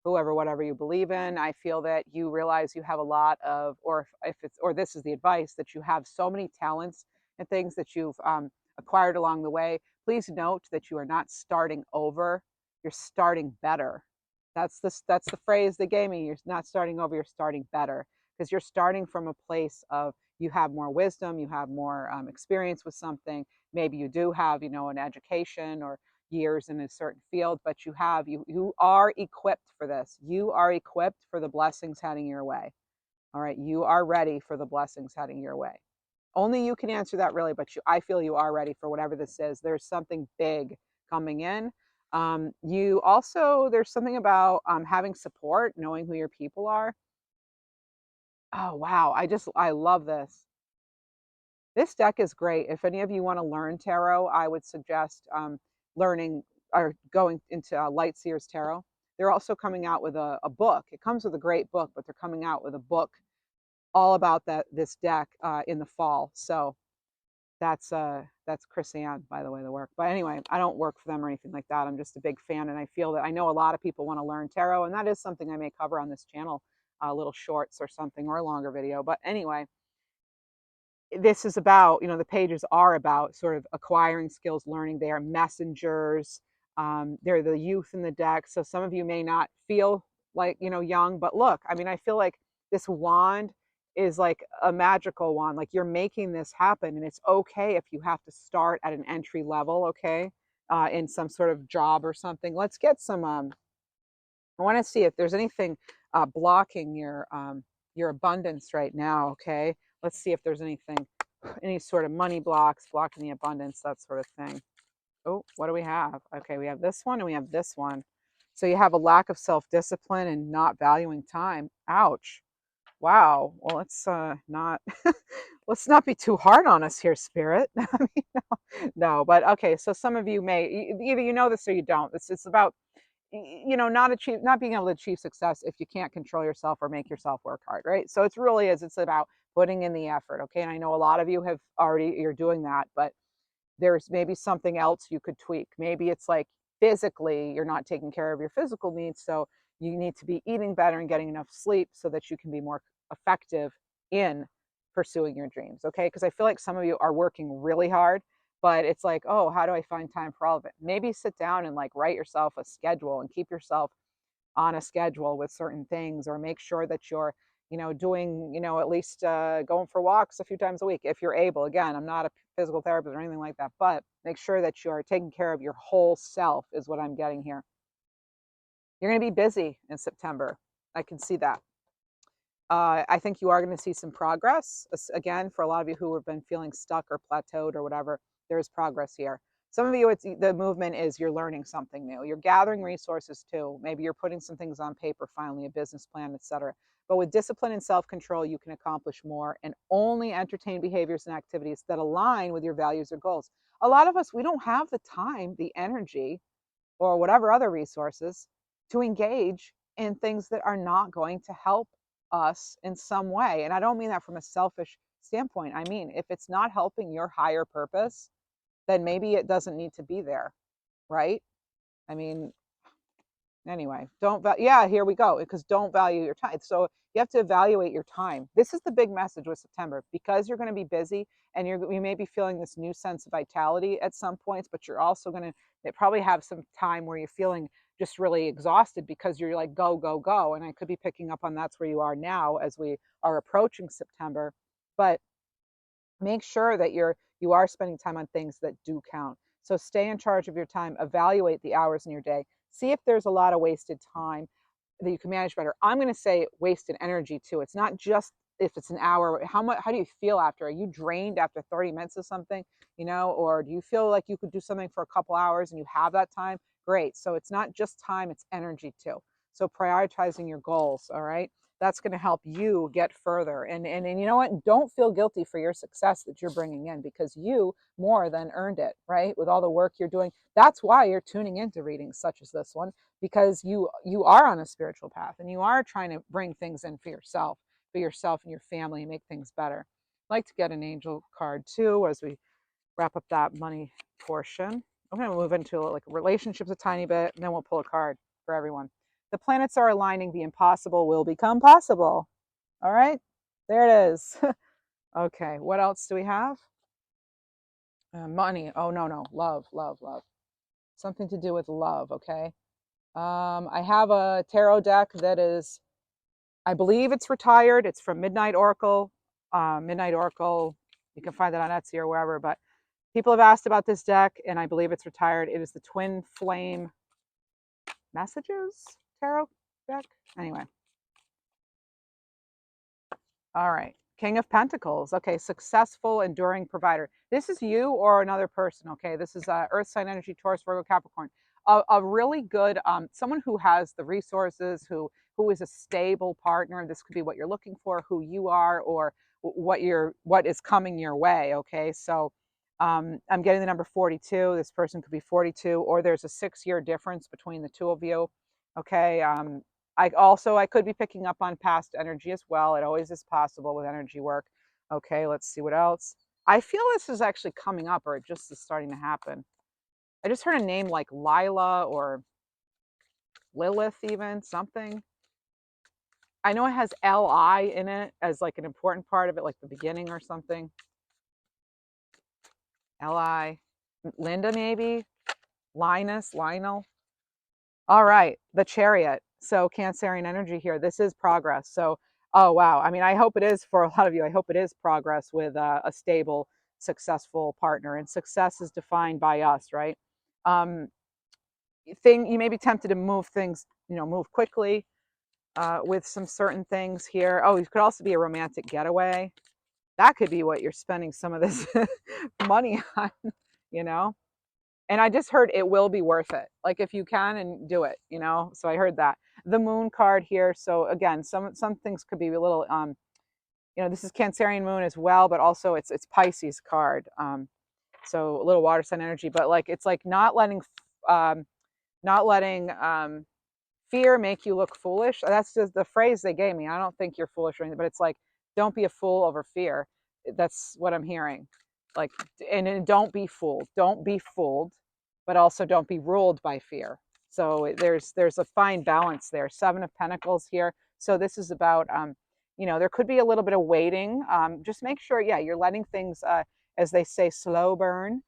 whoever, whatever you believe in. I feel that you realize you have a lot of, or if it's, or this is the advice, that you have so many talents and things that you've acquired along the way. Please note that you are not starting over. You're starting better. That's the phrase they gave me. You're not starting over. You're starting better because you're starting from a place of you have more wisdom, you have more experience with something. Maybe you do have, an education or years in a certain field, but you are equipped for this. You are equipped for the blessings heading your way. All right, you are ready for the blessings heading your way. Only you can answer that really, but I feel you are ready for whatever this is. There's something big coming in. You also there's something about having support, knowing who your people are. Oh wow, I love this. This deck is great. If any of you want to learn tarot, I would suggest learning or going into Light Seers Tarot. They're also coming out with a book. It comes with a great book, but they're coming out with a book all about this deck in the fall. So that's Chris Ann, by the way, the work. But anyway, I don't work for them or anything like that. I'm just a big fan, and I feel that I know a lot of people want to learn tarot, and that is something I may cover on this channel, little shorts or something, or a longer video. But anyway, this is about, the pages are about sort of acquiring skills, learning. They are messengers. They're the youth in the deck. So some of you may not feel like, young, but look, I mean, I feel like this wand is like a magical wand. Like you're making this happen, and it's okay if you have to start at an entry level, okay, in some sort of job or something. Let's get some. I want to see if there's anything blocking your abundance right now. Okay, let's see if there's anything, any sort of money blocks blocking the abundance, that sort of thing. Oh, what do we have? Okay, we have this one and we have this one. So you have a lack of self-discipline and not valuing time. Ouch. Wow. Well, let's not let's not be too hard on us here, Spirit. I mean, no, but okay. So some of you may either you know this or you don't. It's about not being able to achieve success if you can't control yourself or make yourself work hard, right? So it's about putting in the effort, okay? And I know a lot of you you're doing that, but there's maybe something else you could tweak. Maybe it's like physically you're not taking care of your physical needs, so you need to be eating better and getting enough sleep so that you can be more effective in pursuing your dreams, okay? Because I feel like some of you are working really hard, but it's like, oh, how do I find time for all of it? Maybe sit down and like write yourself a schedule and keep yourself on a schedule with certain things, or make sure that you're doing at least going for walks a few times a week if you're able. Again, I'm not a physical therapist or anything like that, but make sure that you're taking care of your whole self is what I'm getting here. You're going to be busy in September. I can see that. I think you are going to see some progress. Again, for a lot of you who have been feeling stuck or plateaued or whatever, there is progress here. Some of you, it's the movement is you're learning something new. You're gathering resources too. Maybe you're putting some things on paper, finally, a business plan, etc. But with discipline and self-control, you can accomplish more and only entertain behaviors and activities that align with your values or goals. A lot of us, we don't have the time, the energy, or whatever other resources to engage in things that are not going to help us in some way. And I don't mean that from a selfish standpoint. I mean, if it's not helping your higher purpose, then maybe it doesn't need to be there, right? I mean, anyway, don't yeah, here we go, because don't value your time. So you have to evaluate your time. This is the big message with September, because you're going to be busy and you may be feeling this new sense of vitality at some points, but you're also going to probably have some time where you're feeling just really exhausted because you're like go go go, and I could be picking up on that's where you are now as we are approaching September. But make sure that you are spending time on things that do count. So stay in charge of your time, evaluate the hours in your day, see if there's a lot of wasted time that you can manage better. I'm going to say wasted energy too. It's not just if it's an hour. How do you feel after? Are you drained after 30 minutes of something, or do you feel like you could do something for a couple hours and you have that time? Great. So it's not just time, it's energy too. So prioritizing your goals, all right? That's going to help you get further. And you know what? Don't feel guilty for your success that you're bringing in, because you more than earned it, right? With all the work you're doing. That's why you're tuning into readings such as this one, because you are on a spiritual path and you are trying to bring things in for yourself and your family, and make things better. I'd like to get an angel card too as we wrap up that money portion. I'm going to move into like relationships a tiny bit, and then we'll pull a card for everyone. The planets are aligning. The impossible will become possible. All right, there it is. Okay, what else do we have? Money. Oh, no, no. Love, love, love. Something to do with love, okay? I have a tarot deck that is, I believe it's retired. It's from Midnight Oracle. Midnight Oracle, you can find that on Etsy or wherever, but people have asked about this deck, and I believe it's retired. It is the Twin Flame Messages tarot deck. Anyway. All right. King of Pentacles. Okay. Successful, enduring provider. This is you or another person. Okay. This is Earth sign energy, Taurus, Virgo, Capricorn. A really good, someone who has the resources, who is a stable partner. This could be what you're looking for, who you are, or what is coming your way. Okay. So I'm getting the number 42. This person could be 42, or there's a 6-year difference between the two of you. Okay. I could be picking up on past energy as well. It always is possible with energy work. Okay, let's see what else. I feel this is actually coming up, or it just is starting to happen. I just heard a name like Lila or Lilith, even something. I know it has Li in it as like an important part of it, like the beginning or something. Li, Linda maybe, Linus, Lionel. All right, the Chariot. So Cancerian energy here. This is progress. So, oh wow. I mean, I hope it is for a lot of you. I hope it is progress with a stable, successful partner. And success is defined by us, right? Um, you may be tempted to move things, move quickly with some certain things here. Oh, it could also be a romantic getaway. That could be what you're spending some of this money on, you know? And I just heard it will be worth it. Like if you can and do it, So I heard that. The moon card here. So again, some things could be a little this is Cancerian moon as well, but also it's Pisces card. So a little water sign energy, but like it's like um not letting fear make you look foolish. That's just the phrase they gave me. I don't think you're foolish or anything, but it's like don't be a fool over fear. That's what I'm hearing. Like, and don't be fooled. Don't be fooled, but also don't be ruled by fear. So there's a fine balance there. 7 of Pentacles here. So this is about there could be a little bit of waiting. Just make sure, yeah, you're letting things as they say, slow burn,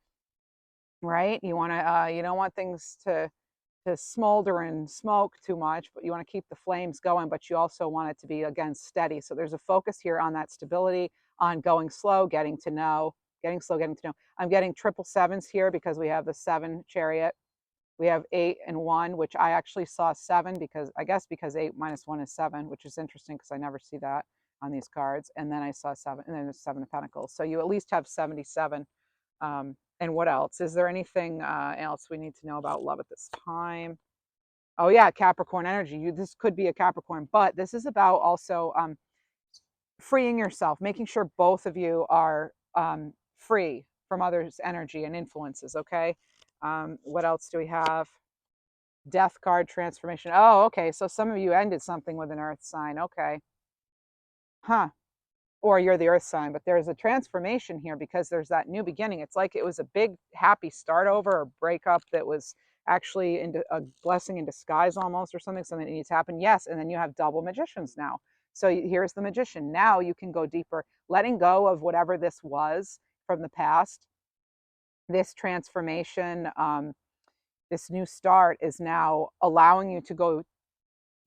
right? You don't want things to smolder and smoke too much, but you want to keep the flames going, but you also want it to be, again, steady. So there's a focus here on that stability, on going slow, getting to know. I'm getting 777s here because we have the 7 Chariot, We have 8 and 1, which I actually saw 7 because I guess because 8 minus 1 is 7, which is interesting because I never see that on these cards. And then I saw 7, and then there's 7 of Pentacles. So you at least have 77. And what else? Is there anything else we need to know about love at this time? Oh yeah, Capricorn energy. This could be a Capricorn, but this is about also freeing yourself, making sure both of you are free from others' energy and influences. Okay. What else do we have? Death card, transformation. Oh, okay. So some of you ended something with an earth sign. Okay. Huh. Or you're the earth sign, but there's a transformation here because there's that new beginning. It's like it was a big happy start over or breakup that was actually into a blessing in disguise almost, or something that needs to happen. Yes. And then you have double magicians now. So here's the magician. Now you can go deeper, letting go of whatever this was from the past. This transformation, this new start is now allowing you to go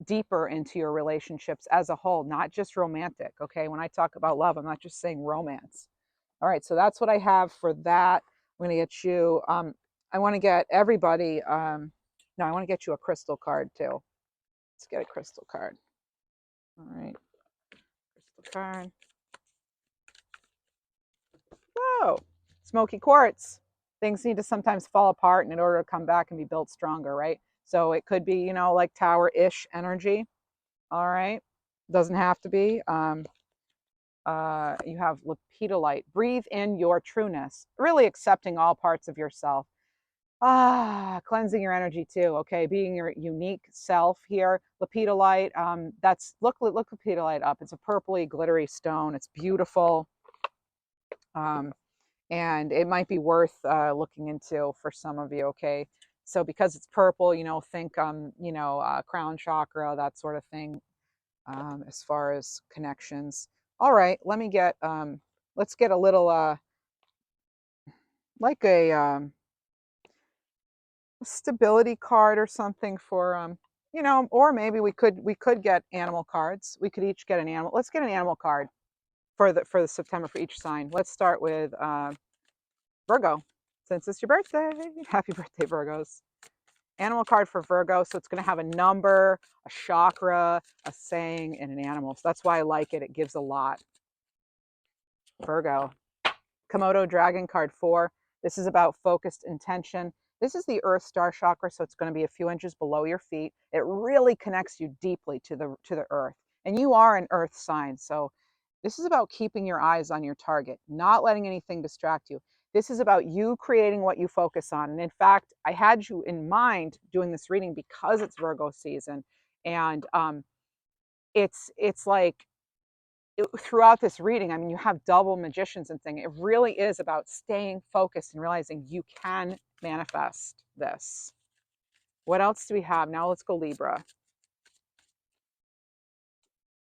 deeper into your relationships as a whole, not just romantic. Okay. When I talk about love, I'm not just saying romance. All right. So that's what I have for that. I'm going to get you, I want to get everybody, no, I want to get you a crystal card too. Let's get a crystal card. All right. Crystal card. Whoa. Smoky quartz. Things need to sometimes fall apart in order to come back and be built stronger, right? So it could be, like tower-ish energy. All right. Doesn't have to be. You have lepidolite. Breathe in your trueness. Really accepting all parts of yourself. Cleansing your energy too. Okay, being your unique self here. Lepidolite. That's look lepidolite up. It's a purpley, glittery stone. It's beautiful. And it might be worth looking into for some of you. Okay, so because it's purple, think crown chakra, that sort of thing. As far as connections. All right, let's get a little like a stability card or something for or maybe we could get animal cards. We could each get an animal. Let's get an animal card for the September for each sign. Let's start with Virgo, since it's your birthday. Happy birthday, Virgos. Animal card for Virgo. So it's going to have a number, a chakra, a saying, and an animal. So that's why I like it. It gives a lot. Virgo. Komodo dragon card 4. This is about focused intention. This is the earth star chakra, so it's going to be a few inches below your feet. It really connects you deeply to the earth. And you are an earth sign. So this is about keeping your eyes on your target, not letting anything distract you. This is about you creating what you focus on. And in fact, I had you in mind doing this reading because it's Virgo season. And it's like throughout this reading, I mean, you have double magicians and thing. It really is about staying focused and realizing you can manifest this. What else do we have? Now let's go Libra.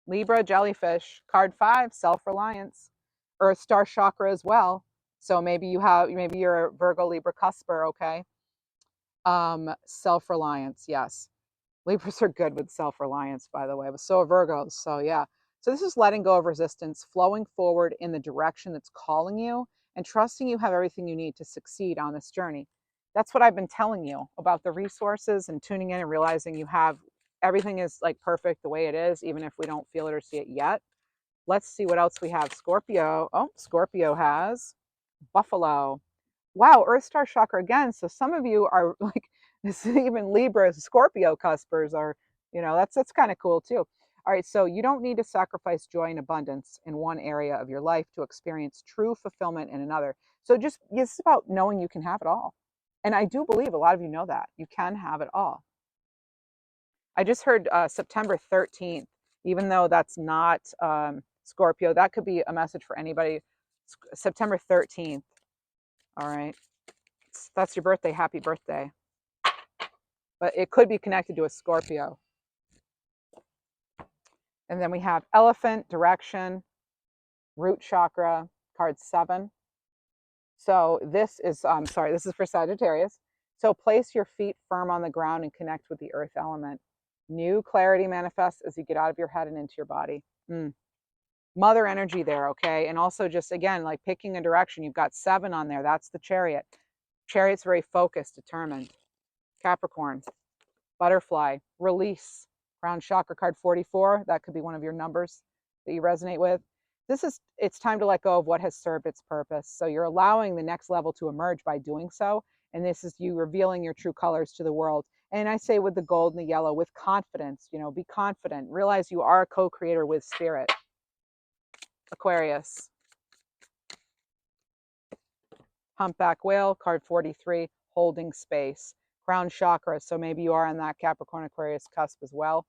Libra, jellyfish, card 5, self-reliance, earth star chakra as well. So maybe you're a Virgo Libra cusper, okay? Self-reliance, yes. Libras are good with self-reliance, by the way, but so are Virgos. So yeah. So this is letting go of resistance, flowing forward in the direction that's calling you, and trusting you have everything you need to succeed on this journey. That's what I've been telling you about the resources and tuning in and realizing you have everything is like perfect the way it is, even if we don't feel it or see it yet. Let's see what else we have. Scorpio. Oh, Scorpio has Buffalo. Wow, Earth Star Chakra again. So some of you are like, this is even Libra, Scorpio cuspers are, that's kind of cool too. All right, so you don't need to sacrifice joy and abundance in one area of your life to experience true fulfillment in another. So just it's about knowing you can have it all. And I do believe a lot of you know that you can have it all. I just heard September 13th, even though that's not Scorpio, that could be a message for anybody. September 13th. All right. That's your birthday. Happy birthday. But it could be connected to a Scorpio. And then we have elephant, direction, root chakra, card 7. So this is, this is for Sagittarius. So place your feet firm on the ground and connect with the earth element. New clarity manifests as you get out of your head and into your body. Mother energy there, okay? And also just, again, like picking a direction. You've got 7 on there. That's the chariot. Chariot's very focused, determined. Capricorn, butterfly, release, crown chakra card 44. That could be one of your numbers that you resonate with. It's time to let go of what has served its purpose. So you're allowing the next level to emerge by doing so. And this is you revealing your true colors to the world. And I say with the gold and the yellow, with confidence, be confident. Realize you are a co-creator with spirit. Aquarius, humpback whale, card 43, holding space, crown chakra. So maybe you are on that Capricorn Aquarius cusp as well.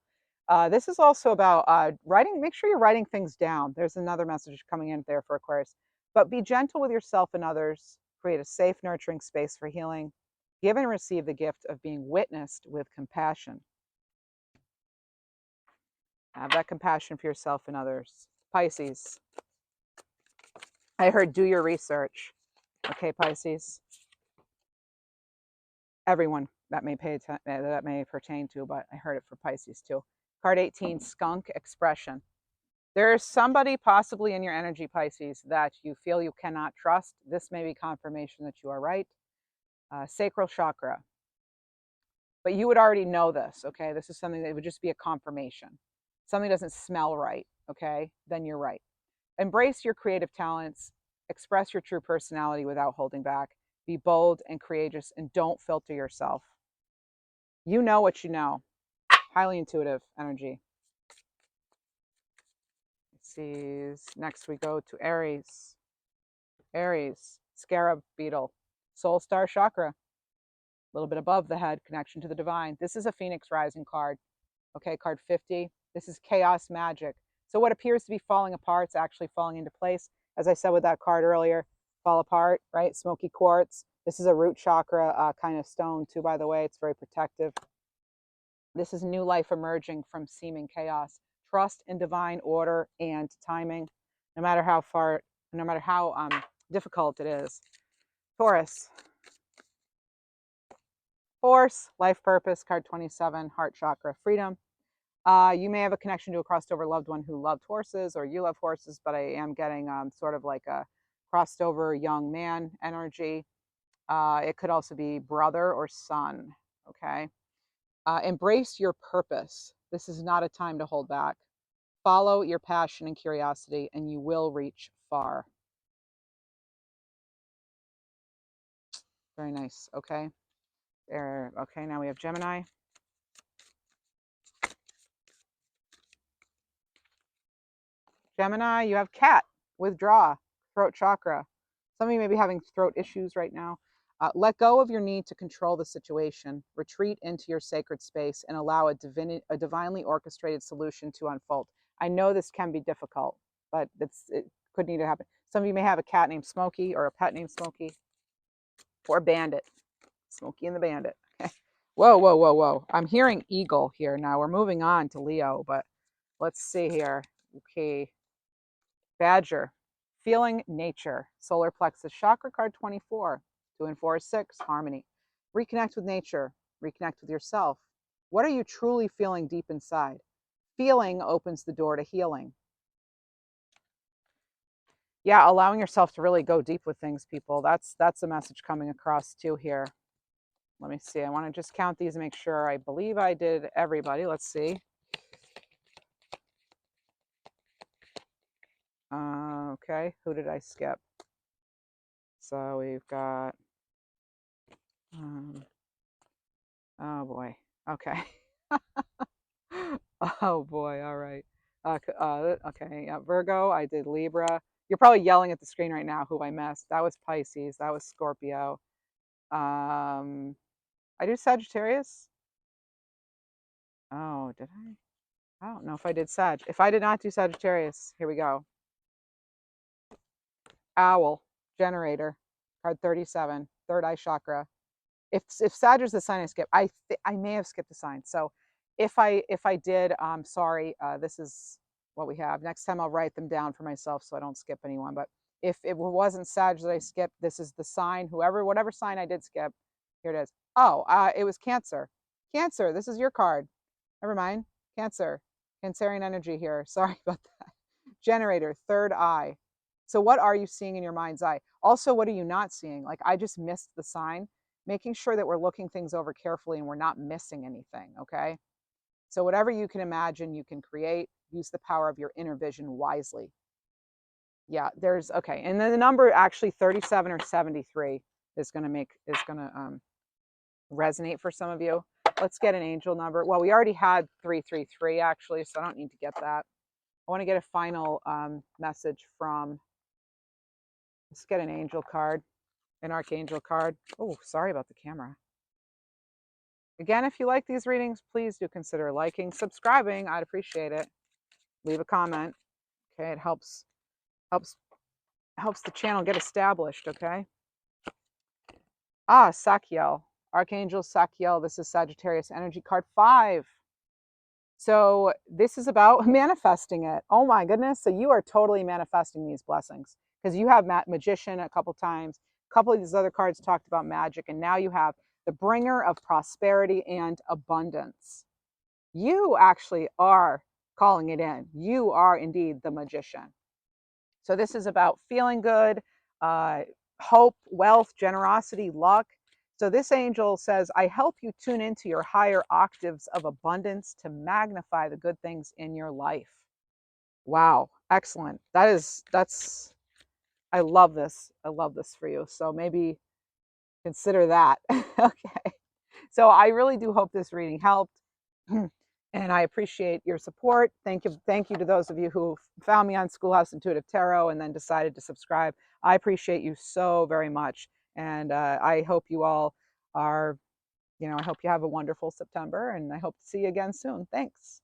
This is also about writing. Make sure you're writing things down. There's another message coming in there for Aquarius. But be gentle with yourself and others. Create a safe, nurturing space for healing. Give and receive the gift of being witnessed with compassion. Have that compassion for yourself and others. Pisces. I heard do your research. Okay, Pisces. Everyone that may pertain to, but I heard it for Pisces too. Card 18, skunk expression. There is somebody possibly in your energy, Pisces, that you feel you cannot trust. This may be confirmation that you are right. Sacral chakra. But you would already know this, okay? This is something that would just be a confirmation. Something doesn't smell right, okay? Then you're right. Embrace your creative talents. Express your true personality without holding back. Be bold and courageous and don't filter yourself. You know what you know. Highly intuitive energy. Let's see. Next we go to Aries. Aries, scarab beetle, soul star chakra. A little bit above the head, connection to the divine. This is a Phoenix rising card. Okay, card 50. This is chaos magic. So what appears to be falling apart is actually falling into place. As I said with that card earlier, fall apart, right? Smoky quartz. This is a root chakra kind of stone too, by the way. It's very protective. This is new life emerging from seeming chaos. Trust in divine order and timing, no matter how difficult it is. Taurus. Force, life purpose, card 27, heart chakra, freedom. You may have a connection to a crossed over loved one who loved horses, or you love horses, but I am getting sort of like a crossed over young man energy. It could also be brother or son, okay? Embrace your purpose. This is not a time to hold back. Follow your passion and curiosity, and you will reach far. Very nice, okay? Okay, now we have Gemini. Gemini, you have cat, withdraw, throat chakra. Some of you may be having throat issues right now. Let go of your need to control the situation. Retreat into your sacred space and allow a divinely orchestrated solution to unfold. I know this can be difficult, but it could need to happen. Some of you may have a cat named Smokey or a pet named Smokey or Bandit. Smokey and the Bandit. Okay. Whoa, whoa, whoa, whoa. I'm hearing eagle here now. We're moving on to Leo, but let's see here. Okay. Badger, feeling nature, solar plexus chakra, card 24, 2 and 4 is 6, harmony. Reconnect with nature, reconnect with yourself. What are you truly feeling deep inside? Feeling opens the door to healing. Yeah, allowing yourself to really go deep with things, people. That's a message coming across too here. Let me see. I want to just count these and make sure. I believe I did everybody. Let's see. Okay, who did I skip? So we've got, oh boy, okay. Oh boy, all right. Okay, yeah, Virgo, I did Libra. You're probably yelling at the screen right now who I missed. That was Pisces, that was Scorpio. I do Sagittarius. Oh, did I? I don't know if I did Sag. If I did not do Sagittarius, here we go. Owl, generator, card 37, third eye chakra. If Sag is the sign I skip, I may have skipped a sign. So if I did, I'm sorry. This is what we have. Next time I'll write them down for myself so I don't skip anyone. But if it wasn't Sag that I skipped, this is the sign. Whatever sign I did skip, here it is. Oh, it was Cancer. Cancer, this is your card. Never mind. Cancer, Cancerian energy here. Sorry about that. Generator, third eye. So what are you seeing in your mind's eye? Also, what are you not seeing? Like I just missed the sign. making sure that we're looking things over carefully and we're not missing anything, okay? So whatever you can imagine, you can create. Use the power of your inner vision wisely. Yeah, there's okay. And then the number actually 37 or 73 is going to resonate for some of you. Let's get an angel number. Well, we already had 333 actually, so I don't need to get that. I want to get a final message from, let's get an angel card, an archangel card. Oh, sorry about the camera. Again, if you like these readings, please do consider liking, subscribing. I'd appreciate it. Leave a comment. Okay, it helps the channel get established, okay? Ah, Sakiel, Archangel Sakiel. This is Sagittarius energy card 5. So this is about manifesting it. Oh my goodness. So you are totally manifesting these blessings because you have magician a couple times. A couple of these other cards talked about magic, and now you have the bringer of prosperity and abundance. You actually are calling it in. You are indeed the magician. So this is about feeling good, hope, wealth, generosity, luck. So this angel says, I help you tune into your higher octaves of abundance to magnify the good things in your life. Wow, excellent. I love this. I love this for you. So maybe consider that. Okay. So I really do hope this reading helped. And I appreciate your support. Thank you to those of you who found me on Schoolhouse Intuitive Tarot and then decided to subscribe. I appreciate you so very much. And I hope you all are, I hope you have a wonderful September, and I hope to see you again soon. Thanks.